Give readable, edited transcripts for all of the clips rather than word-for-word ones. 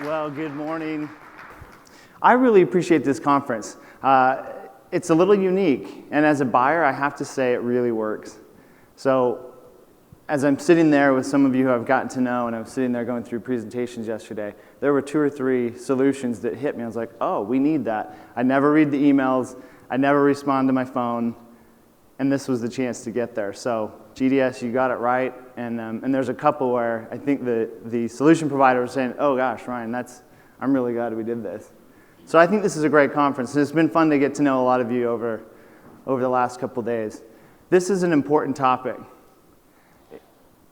Well, good morning. I really appreciate this conference. It's a little unique, and as a buyer, I have to say it really works. So, as I'm sitting there with some of you who I've gotten to know, and I was sitting there going through presentations yesterday, there were 2 or 3 solutions that hit me. I was like, oh, we need that. I never read the emails, I never respond to my phone, and this was the chance to get there. So, GDS, you got it right, and there's a couple where I think the solution provider was saying, oh gosh, Ryan, I'm really glad we did this. So I think this is a great conference. It's been fun to get to know a lot of you over the last couple days. This is an important topic.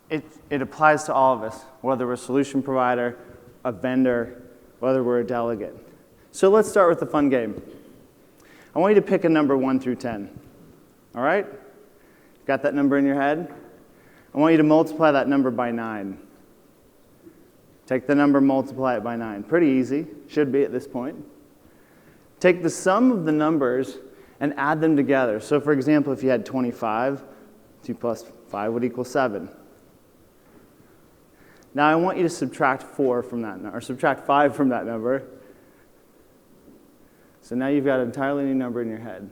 It applies to all of us, whether we're a solution provider, a vendor, whether we're a delegate. So let's start with the fun game. I want you to pick a number 1 through 10. All right? Got that number in your head? I want you to multiply that number by 9. Take the number, multiply it by 9. Pretty easy. Should be at this point. Take the sum of the numbers and add them together. So for example, if you had 25, 2 plus 5 would equal 7. Now I want you to subtract 4 from that number, or subtract 5 from that number. So now you've got an entirely new number in your head.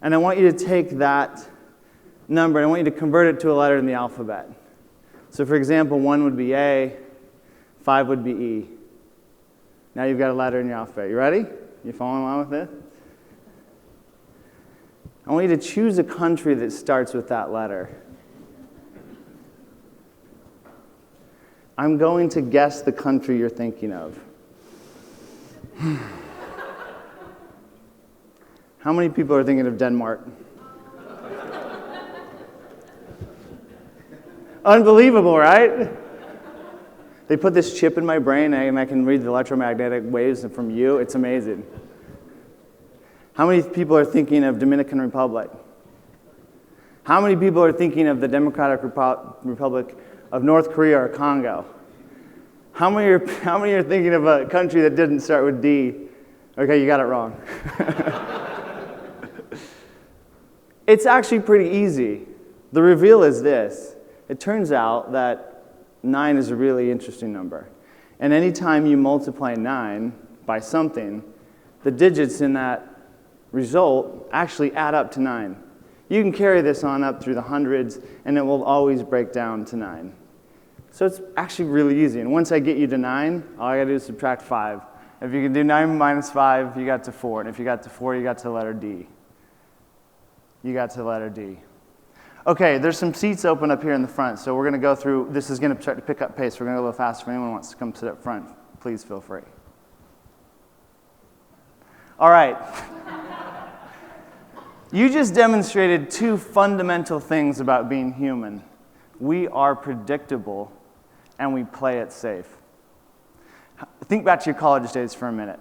And I want you to take that number and I want you to convert it to a letter in the alphabet. So for example, 1 would be A, 5 would be E. Now you've got a letter in your alphabet. You ready? You following along with this? I want you to choose a country that starts with that letter. I'm going to guess the country you're thinking of. How many people are thinking of Denmark? Unbelievable, right? They put this chip in my brain and I can read the electromagnetic waves from you. It's amazing. How many people are thinking of Dominican Republic? How many people are thinking of the Democratic Republic of North Korea or Congo? How many are thinking of a country that didn't start with D? Okay, you got it wrong. It's actually pretty easy. The reveal is this. It turns out that 9 is a really interesting number. And anytime you multiply 9 by something, the digits in that result actually add up to 9. You can carry this on up through the hundreds, and it will always break down to 9. So it's actually really easy. And once I get you to 9, all I got to do is subtract 5. If you can do 9 minus 5, you got to 4. And if you got to 4, you got to the letter D. You got to the letter D. Okay, there's some seats open up here in the front, so we're going to go through. This is going to start to pick up pace. We're going to go a little faster. If anyone wants to come sit up front, please feel free. All right. You just demonstrated 2 fundamental things about being human. We are predictable, and we play it safe. Think back to your college days for a minute.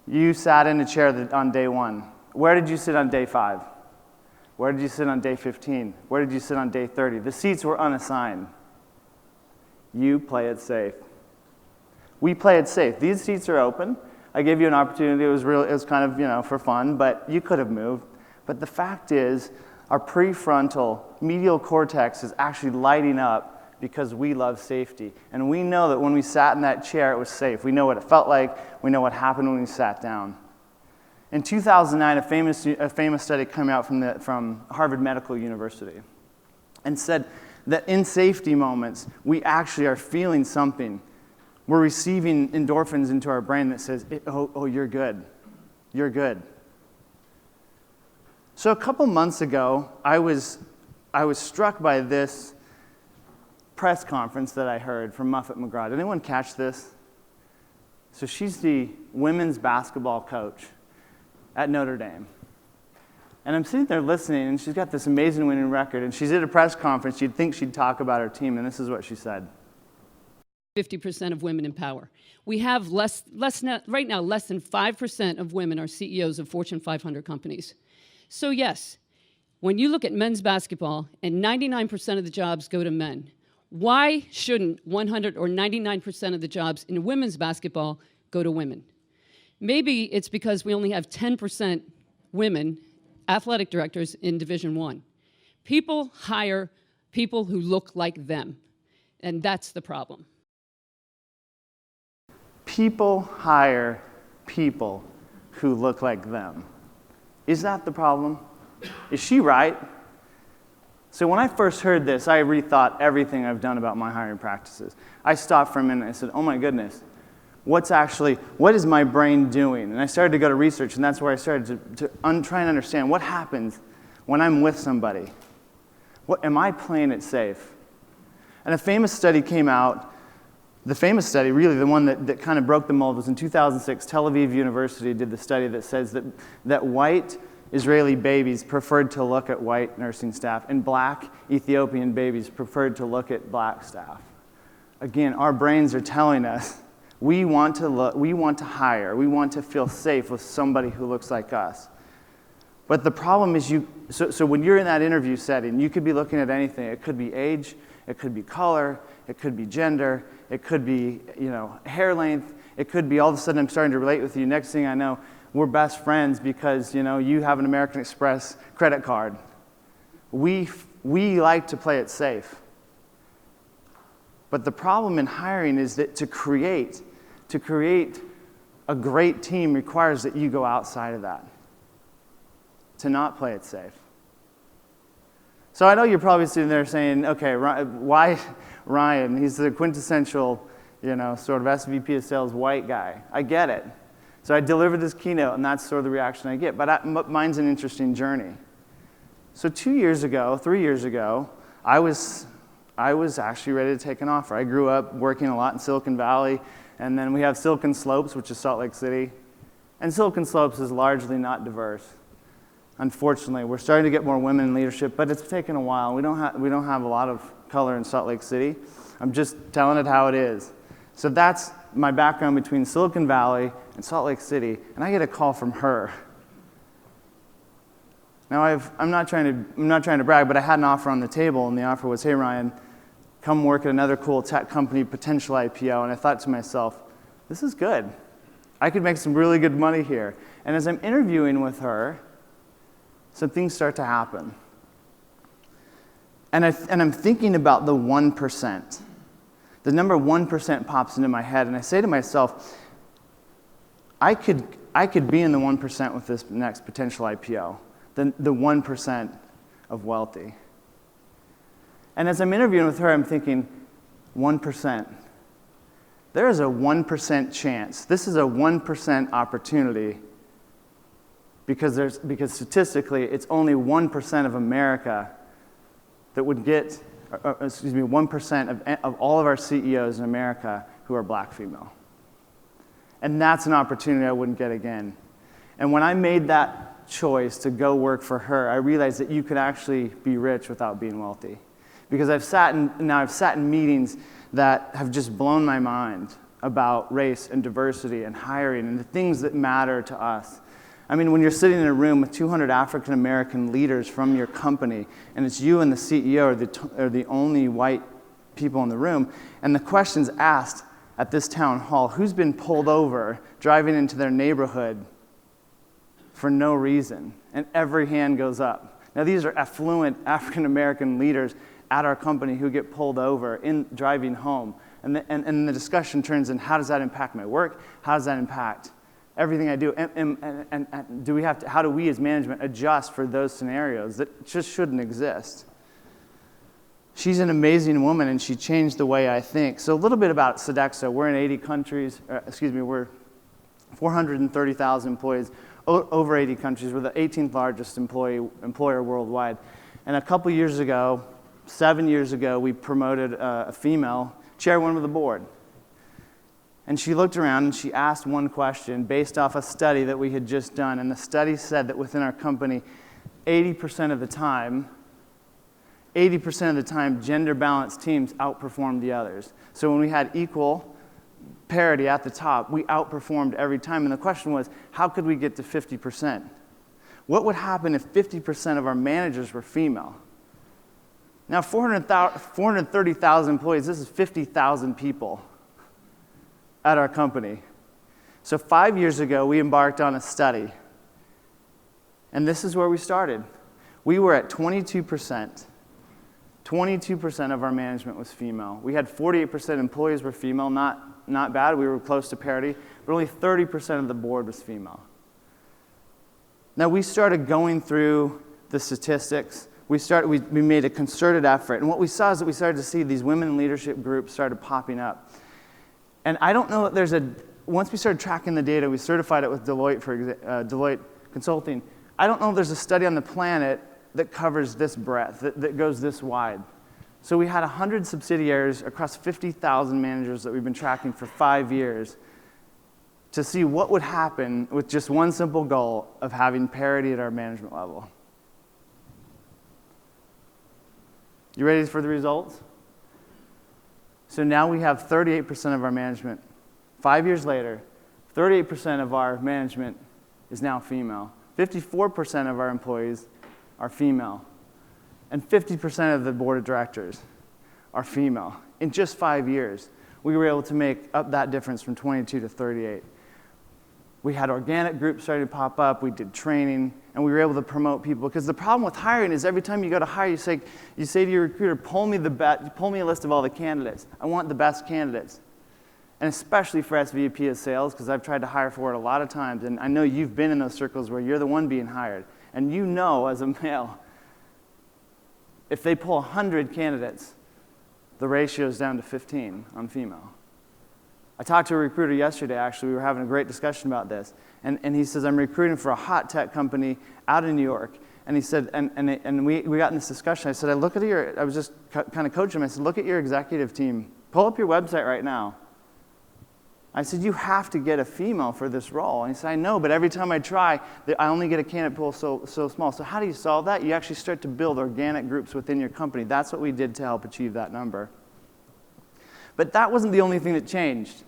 You sat in a chair on day 1. Where did you sit on day 5? Where did you sit on day 15? Where did you sit on day 30? The seats were unassigned. You play it safe. We play it safe. These seats are open. I gave you an opportunity. It was kind of, for fun, but you could have moved. But the fact is, our prefrontal medial cortex is actually lighting up because we love safety. And we know that when we sat in that chair, it was safe. We know what it felt like. We know what happened when we sat down. In 2009, a famous study came out from Harvard Medical University and said that in safety moments, we actually are feeling something. We're receiving endorphins into our brain that says, oh, you're good. You're good. So a couple months ago, I was struck by this press conference that I heard from Muffet McGraw. Did anyone catch this? So she's the women's basketball coach at Notre Dame. And I'm sitting there listening, and she's got this amazing winning record, and she's at a press conference. You'd think she'd talk about her team, and this is what she said. 50% of women in power. We have right now, less than 5% of women are CEOs of Fortune 500 companies. So yes, when you look at men's basketball, and 99% of the jobs go to men, why shouldn't 100 or 99% of the jobs in women's basketball go to women? Maybe it's because we only have 10% women athletic directors in Division I. People hire people who look like them, and that's the problem. People hire people who look like them. Is that the problem? Is she right? So when I first heard this, I rethought everything I've done about my hiring practices. I stopped for a minute and I said, oh my goodness, what is my brain doing? And I started to go to research, and that's where I started to try and understand what happens when I'm with somebody. Am I playing it safe? And a famous study came out. The famous study, really the one that kind of broke the mold, was in 2006. Tel Aviv University did the study that says that white Israeli babies preferred to look at white nursing staff, and black Ethiopian babies preferred to look at black staff. Again, our brains are telling us we want to hire, we want to feel safe with somebody who looks like us. But the problem is so when you're in that interview setting, you could be looking at anything. It could be age, it could be color, it could be gender, it could be, hair length, it could be all of a sudden I'm starting to relate with you. Next thing I know, we're best friends because, you have an American Express credit card. We like to play it safe. But the problem in hiring is that to create a great team requires that you go outside of that, to not play it safe. So I know you're probably sitting there saying, okay, why Ryan? He's the quintessential, sort of SVP of sales white guy. I get it. So I delivered this keynote, and that's sort of the reaction I get. But mine's an interesting journey. So 3 years ago, I was actually ready to take an offer. I grew up working a lot in Silicon Valley, and then we have Silicon Slopes, which is Salt Lake City. And Silicon Slopes is largely not diverse. Unfortunately, we're starting to get more women in leadership, but it's taken a while. We don't have a lot of color in Salt Lake City. I'm just telling it how it is. So that's my background between Silicon Valley and Salt Lake City, and I get a call from her. Now I'm not trying to brag, but I had an offer on the table, and the offer was, hey Ryan, come work at another cool tech company, potential IPO. And I thought to myself, this is good. I could make some really good money here. And as I'm interviewing with her, some things start to happen. And I'm thinking about the 1%. The number 1% pops into my head, and I say to myself, I could be in the 1% with this next potential IPO, the 1% of wealthy. And as I'm interviewing with her, I'm thinking, 1%. There is a 1% chance. This is a 1% opportunity because statistically, it's only 1% of America that would get, 1% of all of our CEOs in America who are black female. And that's an opportunity I wouldn't get again. And when I made that choice to go work for her, I realized that you could actually be rich without being wealthy. Because I've sat in meetings that have just blown my mind about race and diversity and hiring and the things that matter to us. I mean, when you're sitting in a room with 200 African American leaders from your company, and it's you and the CEO are the only white people in the room, and the question's asked at this town hall, who's been pulled over driving into their neighborhood for no reason? And every hand goes up. Now, these are affluent African American leaders at our company who get pulled over in driving home. And the discussion turns in, how does that impact my work? How does that impact everything I do? And how do we as management adjust for those scenarios that just shouldn't exist? She's an amazing woman, and she changed the way I think. So a little bit about Sodexo. We're in 80 countries. We're 430,000 employees, over 80 countries. We're the 18th largest employer worldwide. And a couple years ago, 7 years ago, we promoted a female chairwoman of the board. And she looked around and she asked one question based off a study that we had just done. And the study said that within our company, 80% of the time, gender-balanced teams outperformed the others. So when we had equal parity at the top, we outperformed every time. And the question was, how could we get to 50%? What would happen if 50% of our managers were female? Now, 430,000 employees, this is 50,000 people at our company. So 5 years ago, we embarked on a study. And this is where we started. We were at 22%. 22% of our management was female. We had 48% employees were female, not bad. We were close to parity, but only 30% of the board was female. Now, we started going through the statistics. We made a concerted effort. And what we saw is that we started to see these women in leadership groups started popping up. And I don't know that once we started tracking the data, we certified it with Deloitte Consulting. I don't know if there's a study on the planet that covers this breadth, that goes this wide. So we had 100 subsidiaries across 50,000 managers that we've been tracking for 5 years to see what would happen with just one simple goal of having parity at our management level. You ready for the results? So now we have 38% of our management. 5 years later, 38% of our management is now female. 54% of our employees are female. And 50% of the board of directors are female. In just 5 years, we were able to make up that difference from 22 to 38. We had organic groups starting to pop up, we did training, and we were able to promote people. Because the problem with hiring is every time you go to hire, you say to your recruiter, pull me a list of all the candidates. I want the best candidates. And especially for SVP of sales, because I've tried to hire for it a lot of times, and I know you've been in those circles where you're the one being hired. And you know as a male, if they pull 100 candidates, the ratio is down to 15 on female. I talked to a recruiter yesterday, actually. We were having a great discussion about this. And he says, I'm recruiting for a hot tech company out in New York. And he said, and we got in this discussion. I said, I was just kind of coaching him. I said, look at your executive team. Pull up your website right now. I said, you have to get a female for this role. And he said, I know, but every time I try, I only get a candidate pool so small. So how do you solve that? You actually start to build organic groups within your company. That's what we did to help achieve that number. But that wasn't the only thing that changed.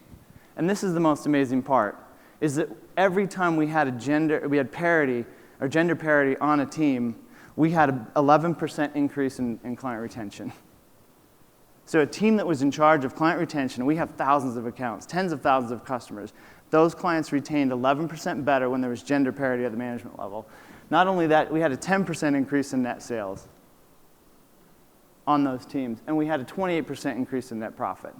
And this is the most amazing part, is that every time we had parity, or gender parity on a team, we had an 11% increase in client retention. So a team that was in charge of client retention, we have thousands of accounts, tens of thousands of customers. Those clients retained 11% better when there was gender parity at the management level. Not only that, we had a 10% increase in net sales on those teams, and we had a 28% increase in net profit.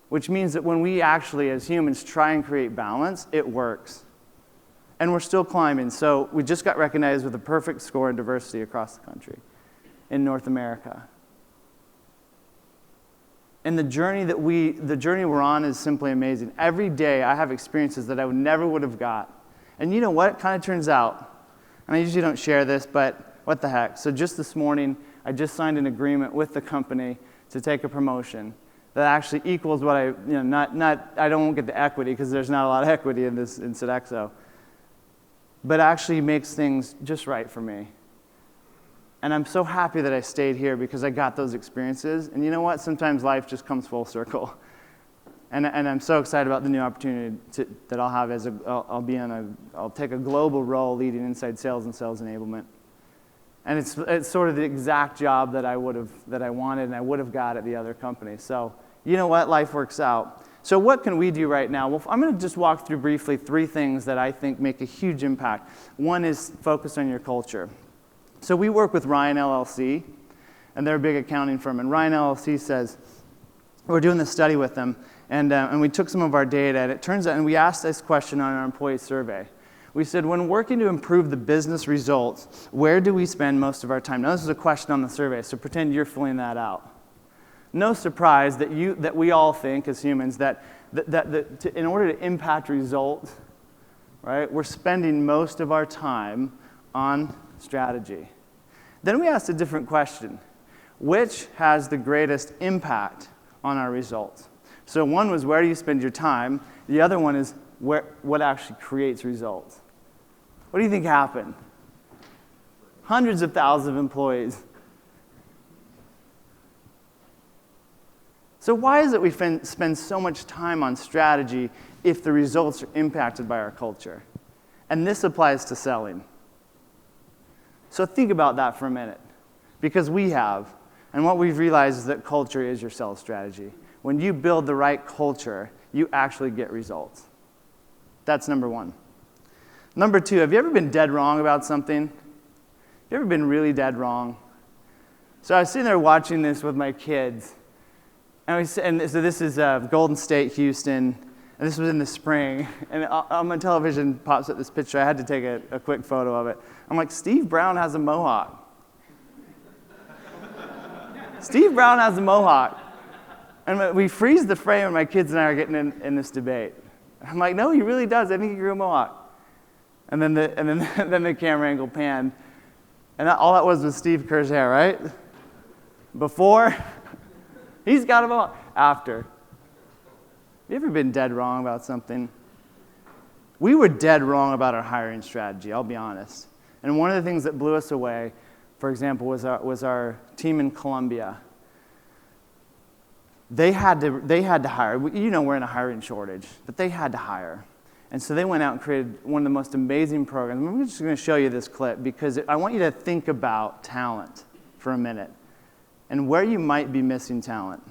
Which means that when we actually, as humans, try and create balance, it works. And we're still climbing. So we just got recognized with a perfect score in diversity across the country in North America. And the journey we're on is simply amazing. Every day I have experiences that I never would have got. And you know what? It kind of turns out, and I usually don't share this, but what the heck. So just this morning, I just signed an agreement with the company to take a promotion that actually equals what I don't get the equity because there's not a lot of equity in Sodexo, but actually makes things just right for me. And I'm so happy that I stayed here because I got those experiences. And you know what? Sometimes life just comes full circle. And I'm so excited about the new opportunity that I'll have I'll take a global role leading inside sales and sales enablement. And it's sort of the exact job that I wanted and I would have got at the other company. So you know what? Life works out. So what can we do right now? Well, I'm going to just walk through briefly 3 things that I think make a huge impact. One is focus on your culture. So we work with Ryan LLC, and they're a big accounting firm. And Ryan LLC says, we're doing this study with them, and we took some of our data, and it turns out, and we asked this question on our employee survey. We said, when working to improve the business results, where do we spend most of our time? Now, this is a question on the survey, so pretend you're filling that out. No surprise that we all think as humans that in order to impact results, right, we're spending most of our time on strategy. Then we asked a different question. Which has the greatest impact on our results? So one was, where do you spend your time? The other one is, what actually creates results? What do you think happened? Hundreds of thousands of employees. So why is it we spend so much time on strategy if the results are impacted by our culture? And this applies to selling. So think about that for a minute, because we have, and what we've realized is that culture is your sales strategy. When you build the right culture, you actually get results. That's number one. Number two, have you ever been dead wrong about something? Have you ever been really dead wrong? So I was sitting there watching this with my kids, and so this is Golden State, Houston, and this was in the spring, and on my television pops up this picture. I had to take a quick photo of it. I'm like, Steve Brown has a mohawk. Steve Brown has a mohawk. And we freeze the frame, and my kids and I are getting in this debate. I'm like, no, he really does. I think he grew a mohawk. And then the camera angle panned, and all that was Steve Kerr's hair, right? Before, he's got a mohawk. After. You ever been dead wrong about something? We were dead wrong about our hiring strategy, I'll be honest. And one of the things that blew us away, for example, was our team in Colombia. They had to hire. You know, we're in a hiring shortage, but they had to hire. And so they went out and created one of the most amazing programs. I'm just going to show you this clip because I want you to think about talent for a minute and where you might be missing talent.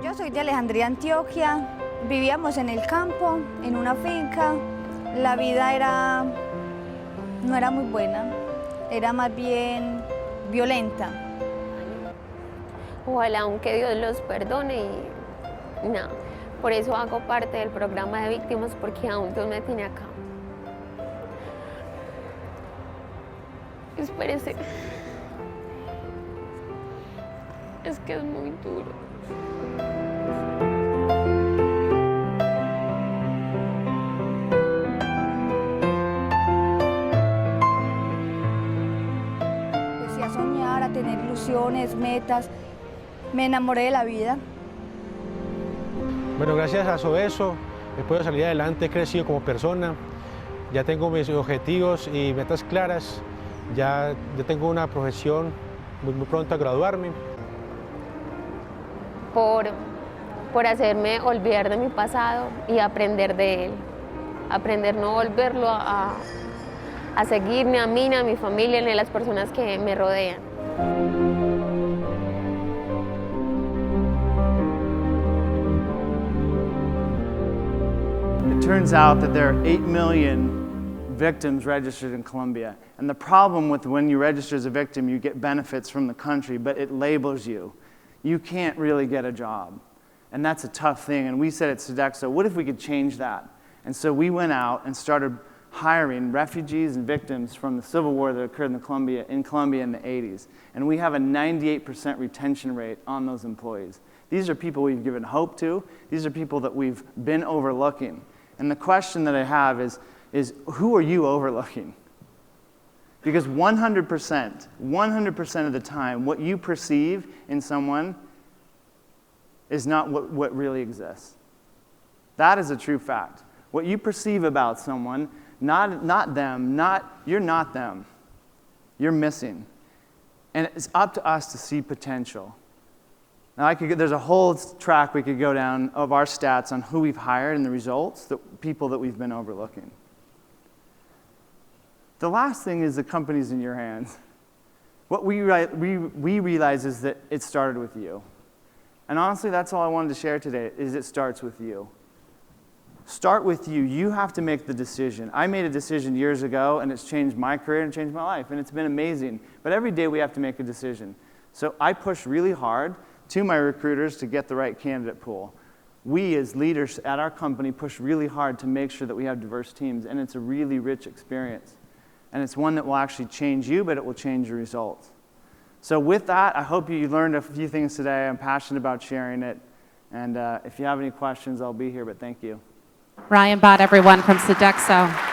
Yo soy de Alejandría, Antioquia. Vivíamos en el campo, en una finca. La vida no era muy buena, era más bien violenta. Ojalá aunque Dios los perdone y nada. Por eso hago parte del programa de víctimas, porque aún Dios me tiene acá. Espérese. Es que es muy duro. Empecé a soñar, a tener ilusiones, metas. Me enamoré de la vida. Bueno, gracias a Sodexo he podido salir adelante, he crecido como persona, ya tengo mis objetivos y metas claras, ya tengo una profesión muy pronto a graduarme. Por hacerme olvidar de mi pasado y aprender de él. Aprender no volverlo a seguir ni a mí, ni a mi familia, ni a las personas que me rodean. It turns out that there are 8 million victims registered in Colombia. And the problem with when you register as a victim, you get benefits from the country, but it labels you. You can't really get a job. And that's a tough thing. And we said at Sodexo, what if we could change that? And so we went out and started hiring refugees and victims from the civil war that occurred in Colombia in the 80s. And we have a 98% retention rate on those employees. These are people we've given hope to. These are people that we've been overlooking. And the question that I have is who are you overlooking? Because 100% of the time, what you perceive in someone is not what really exists. That is a true fact. What you perceive about someone, not them, you're not them. You're missing. And it's up to us to see potential. Now, there's a whole track we could go down of our stats on who we've hired and the results, the people that we've been overlooking. The last thing is the company's in your hands. What we realize is that it started with you. And honestly, that's all I wanted to share today, is it starts with you. Start with you. You have to make the decision. I made a decision years ago, and it's changed my career and changed my life, and it's been amazing. But every day we have to make a decision. So I push really hard to my recruiters to get the right candidate pool. We as leaders at our company push really hard to make sure that we have diverse teams, and it's a really rich experience. And it's one that will actually change you, but it will change your results. So with that, I hope you learned a few things today. I'm passionate about sharing it. And if you have any questions, I'll be here, but thank you. Ryan Bott, everyone, from Sodexo.